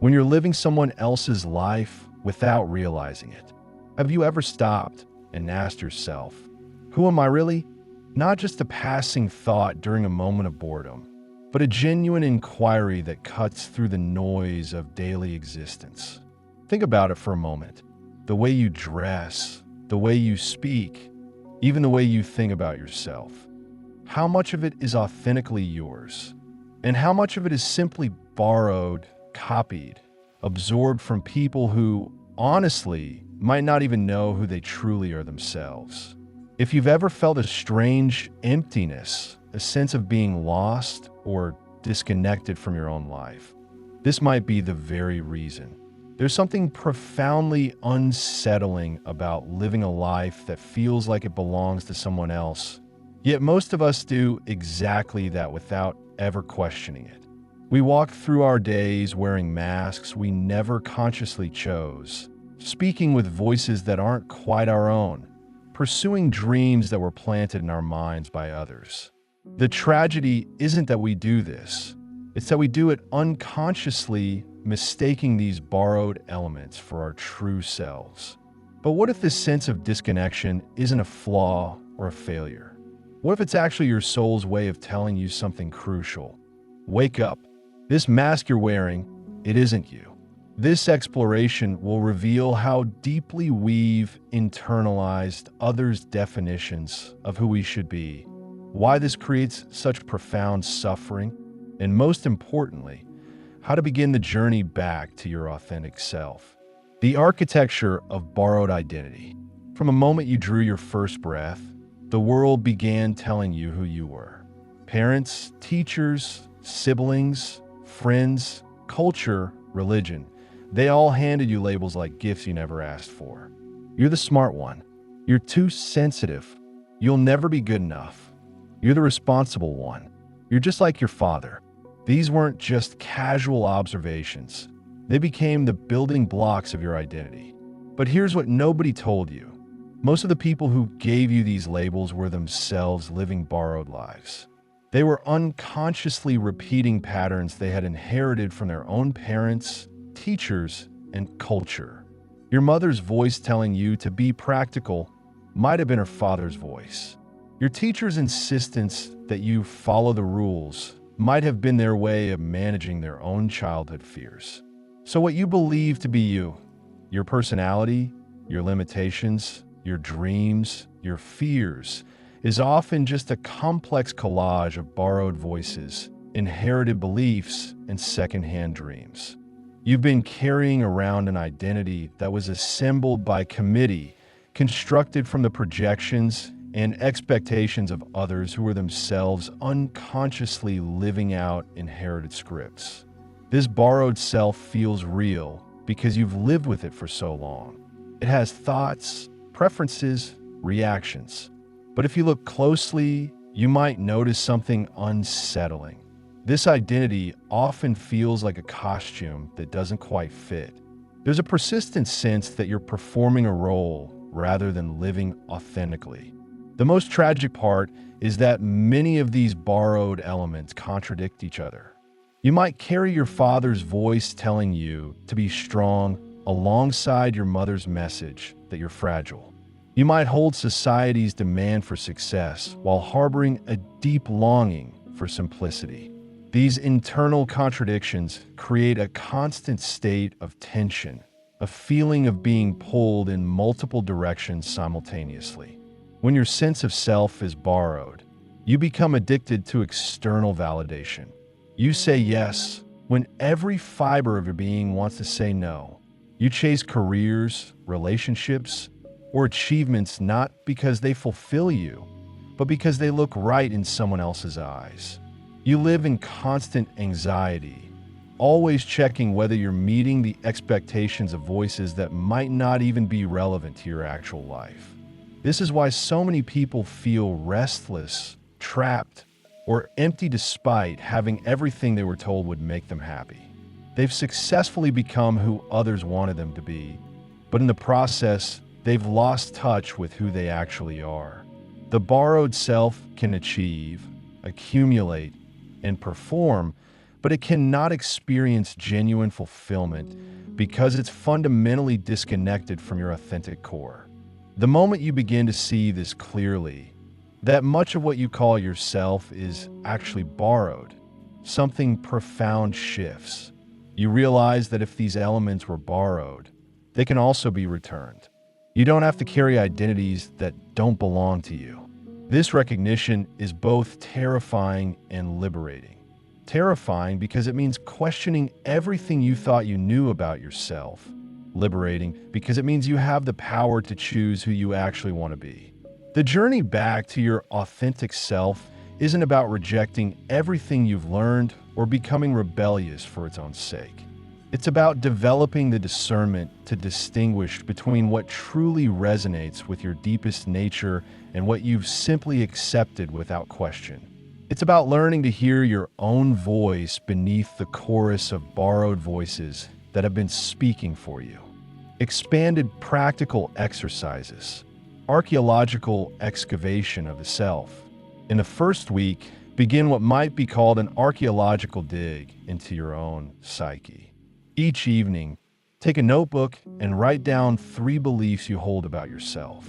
when you're living someone else's life without realizing it. Have you ever stopped and asked yourself, who am I really? Not just a passing thought during a moment of boredom, but a genuine inquiry that cuts through the noise of daily existence. Think about it for a moment. The way you dress, the way you speak, even the way you think about yourself. How much of it is authentically yours? And how much of it is simply borrowed, copied, absorbed from people who, honestly, might not even know who they truly are themselves? If you've ever felt a strange emptiness, a sense of being lost or disconnected from your own life, this might be the very reason. There's something profoundly unsettling about living a life that feels like it belongs to someone else, yet most of us do exactly that without ever questioning it. We walk through our days wearing masks we never consciously chose, speaking with voices that aren't quite our own, pursuing dreams that were planted in our minds by others. The tragedy isn't that we do this, it's that we do it unconsciously, mistaking these borrowed elements for our true selves. But what if this sense of disconnection isn't a flaw or a failure? What if it's actually your soul's way of telling you something crucial? Wake up. This mask you're wearing, it isn't you. This exploration will reveal how deeply we've internalized others' definitions of who we should be, why this creates such profound suffering, and most importantly, how to begin the journey back to your authentic self. The architecture of borrowed identity. From the moment you drew your first breath, the world began telling you who you were. Parents, teachers, siblings, friends, culture, religion, they all handed you labels like gifts you never asked for. You're the smart one. You're too sensitive. You'll never be good enough. You're the responsible one. You're just like your father. These weren't just casual observations. They became the building blocks of your identity. But here's what nobody told you. Most of the people who gave you these labels were themselves living borrowed lives. They were unconsciously repeating patterns they had inherited from their own parents, teachers, and culture. Your mother's voice telling you to be practical might have been her father's voice. Your teacher's insistence that you follow the rules might have been their way of managing their own childhood fears. So what you believe to be you, your personality, your limitations, your dreams, your fears, is often just a complex collage of borrowed voices, inherited beliefs, and secondhand dreams. You've been carrying around an identity that was assembled by committee, constructed from the projections and expectations of others who were themselves unconsciously living out inherited scripts. This borrowed self feels real because you've lived with it for so long. It has thoughts, preferences, reactions. But if you look closely, you might notice something unsettling. This identity often feels like a costume that doesn't quite fit. There's a persistent sense that you're performing a role rather than living authentically. The most tragic part is that many of these borrowed elements contradict each other. You might carry your father's voice telling you to be strong alongside your mother's message that you're fragile. You might hold society's demand for success while harboring a deep longing for simplicity. These internal contradictions create a constant state of tension, a feeling of being pulled in multiple directions simultaneously. When your sense of self is borrowed, you become addicted to external validation. You say yes when every fiber of your being wants to say no. You chase careers, relationships, or achievements not because they fulfill you, but because they look right in someone else's eyes. You live in constant anxiety, always checking whether you're meeting the expectations of voices that might not even be relevant to your actual life. This is why so many people feel restless, trapped, or empty despite having everything they were told would make them happy. They've successfully become who others wanted them to be, but in the process, they've lost touch with who they actually are. The borrowed self can achieve, accumulate, and perform, but it cannot experience genuine fulfillment because it's fundamentally disconnected from your authentic core. The moment you begin to see this clearly, that much of what you call yourself is actually borrowed, something profound shifts. You realize that if these elements were borrowed, they can also be returned. You don't have to carry identities that don't belong to you. This recognition is both terrifying and liberating. Terrifying because it means questioning everything you thought you knew about yourself. Liberating because it means you have the power to choose who you actually want to be. The journey back to your authentic self isn't about rejecting everything you've learned or becoming rebellious for its own sake. It's about developing the discernment to distinguish between what truly resonates with your deepest nature and what you've simply accepted without question. It's about learning to hear your own voice beneath the chorus of borrowed voices that have been speaking for you. Expanded practical exercises. Archaeological excavation of the self. In the first week, begin what might be called an archaeological dig into your own psyche. Each evening, take a notebook and write down 3 beliefs you hold about yourself.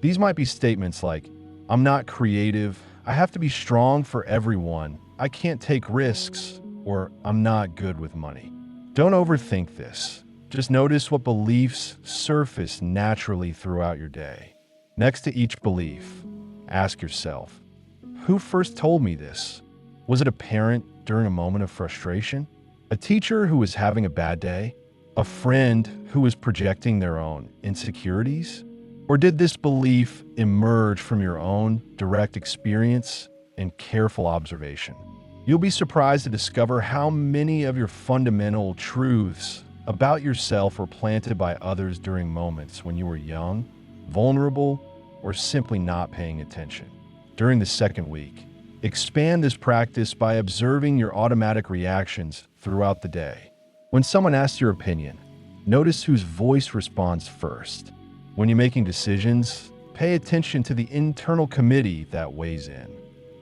These might be statements like, I'm not creative, I have to be strong for everyone, I can't take risks, or I'm not good with money. Don't overthink this. Just notice what beliefs surface naturally throughout your day. Next to each belief, ask yourself, who first told me this? Was it a parent during a moment of frustration? A teacher who was having a bad day? A friend who was projecting their own insecurities? Or did this belief emerge from your own direct experience and careful observation? You'll be surprised to discover how many of your fundamental truths about yourself were planted by others during moments when you were young, vulnerable, or simply not paying attention. During the second week, expand this practice by observing your automatic reactions throughout the day. When someone asks your opinion, notice whose voice responds first. When you're making decisions, pay attention to the internal committee that weighs in.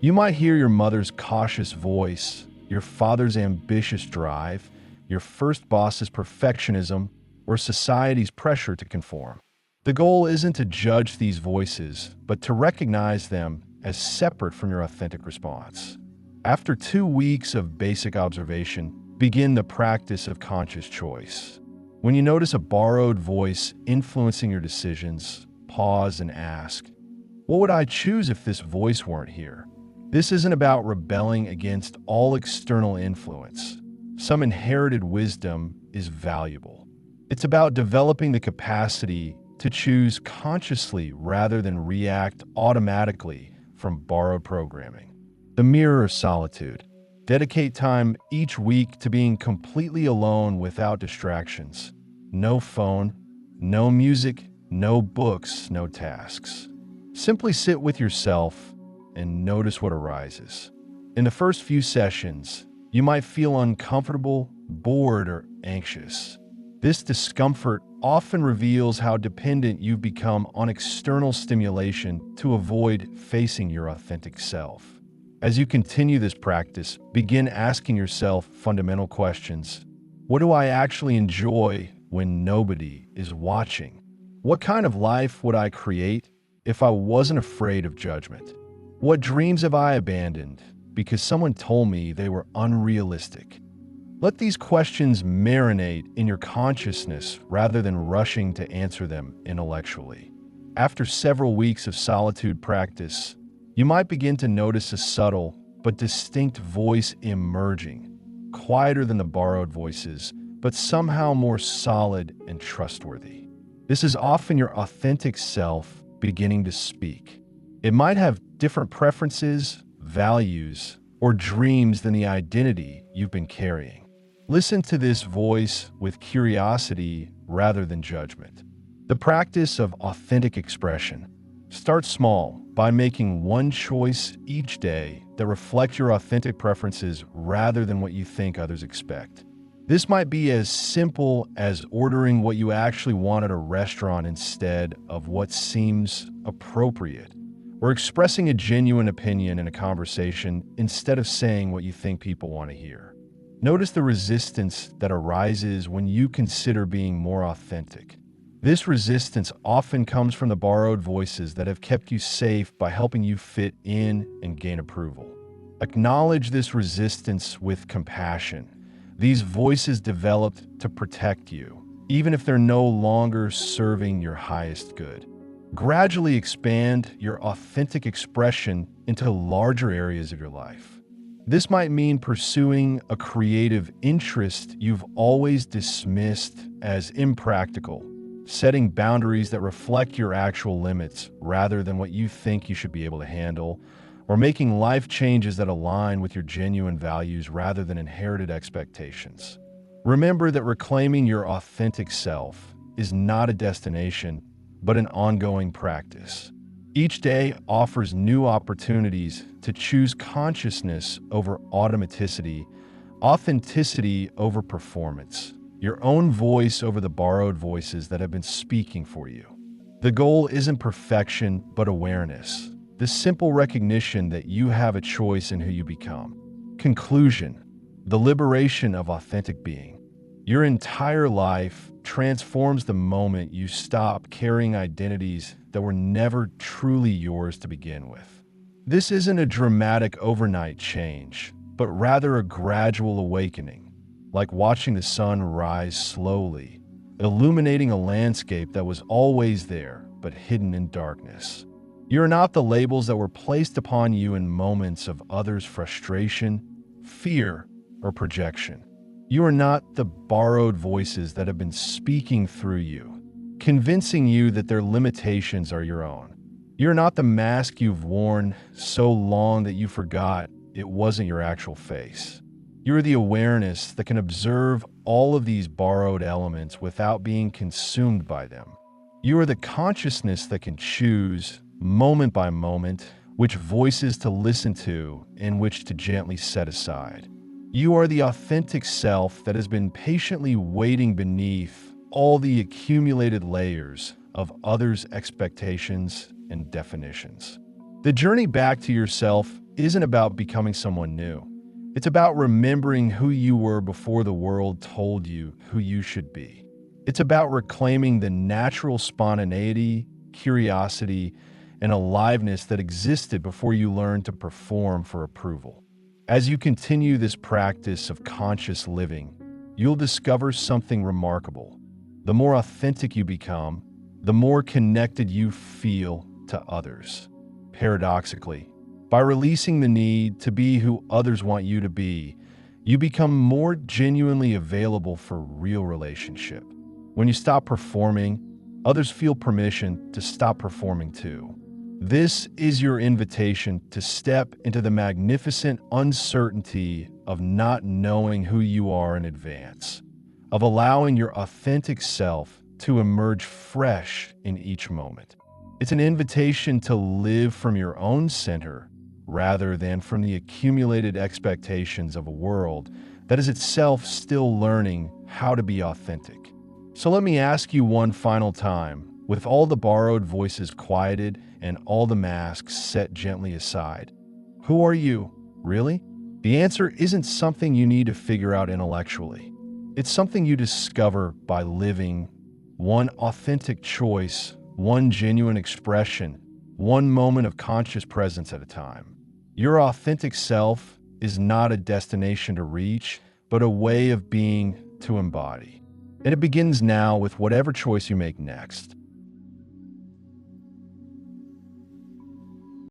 You might hear your mother's cautious voice, your father's ambitious drive, your first boss's perfectionism, or society's pressure to conform. The goal isn't to judge these voices, but to recognize them as separate from your authentic response. After 2 weeks of basic observation, begin the practice of conscious choice. When you notice a borrowed voice influencing your decisions, pause and ask, what would I choose if this voice weren't here? This isn't about rebelling against all external influence. Some inherited wisdom is valuable. It's about developing the capacity to choose consciously rather than react automatically from borrowed programming. The mirror of solitude. Dedicate time each week to being completely alone without distractions. No phone, no music, no books, no tasks. Simply sit with yourself and notice what arises. In the first few sessions, you might feel uncomfortable, bored, or anxious. This discomfort often reveals how dependent you've become on external stimulation to avoid facing your authentic self. As you continue this practice, begin asking yourself fundamental questions. What do I actually enjoy when nobody is watching? What kind of life would I create if I wasn't afraid of judgment? What dreams have I abandoned because someone told me they were unrealistic? Let these questions marinate in your consciousness rather than rushing to answer them intellectually. After several weeks of solitude practice, you might begin to notice a subtle but distinct voice emerging, quieter than the borrowed voices, but somehow more solid and trustworthy. This is often your authentic self beginning to speak. It might have different preferences, values, or dreams than the identity you've been carrying. Listen to this voice with curiosity rather than judgment. The practice of authentic expression. Start small by making one choice each day that reflects your authentic preferences rather than what you think others expect. This might be as simple as ordering what you actually want at a restaurant instead of what seems appropriate, or expressing a genuine opinion in a conversation instead of saying what you think people want to hear. Notice the resistance that arises when you consider being more authentic. This resistance often comes from the borrowed voices that have kept you safe by helping you fit in and gain approval. Acknowledge this resistance with compassion. These voices developed to protect you, even if they're no longer serving your highest good. Gradually expand your authentic expression into larger areas of your life. This might mean pursuing a creative interest you've always dismissed as impractical, setting boundaries that reflect your actual limits rather than what you think you should be able to handle, or making life changes that align with your genuine values rather than inherited expectations. Remember that reclaiming your authentic self is not a destination, but an ongoing practice. Each day offers new opportunities to choose consciousness over automaticity, authenticity over performance, your own voice over the borrowed voices that have been speaking for you. The goal isn't perfection, but awareness, the simple recognition that you have a choice in who you become. Conclusion: the liberation of authentic being. Your entire life transforms the moment you stop carrying identities that were never truly yours to begin with. This isn't a dramatic overnight change, but rather a gradual awakening, like watching the sun rise slowly, illuminating a landscape that was always there, but hidden in darkness. You're not the labels that were placed upon you in moments of others' frustration, fear, or projection. You are not the borrowed voices that have been speaking through you, convincing you that their limitations are your own. You're not the mask you've worn so long that you forgot it wasn't your actual face. You're the awareness that can observe all of these borrowed elements without being consumed by them. You are the consciousness that can choose, moment by moment, which voices to listen to and which to gently set aside. You are the authentic self that has been patiently waiting beneath all the accumulated layers of others' expectations and definitions. The journey back to yourself isn't about becoming someone new. It's about remembering who you were before the world told you who you should be. It's about reclaiming the natural spontaneity, curiosity, and aliveness that existed before you learned to perform for approval. As you continue this practice of conscious living, you'll discover something remarkable. The more authentic you become, the more connected you feel to others. Paradoxically, by releasing the need to be who others want you to be, you become more genuinely available for real relationship. When you stop performing, others feel permission to stop performing too. This is your invitation to step into the magnificent uncertainty of not knowing who you are in advance, of allowing your authentic self to emerge fresh in each moment. It's an invitation to live from your own center rather than from the accumulated expectations of a world that is itself still learning how to be authentic. So let me ask you one final time, with all the borrowed voices quieted and all the masks set gently aside. Who are you, really? The answer isn't something you need to figure out intellectually. It's something you discover by living one authentic choice, one genuine expression, one moment of conscious presence at a time. Your authentic self is not a destination to reach, but a way of being to embody. And it begins now with whatever choice you make next.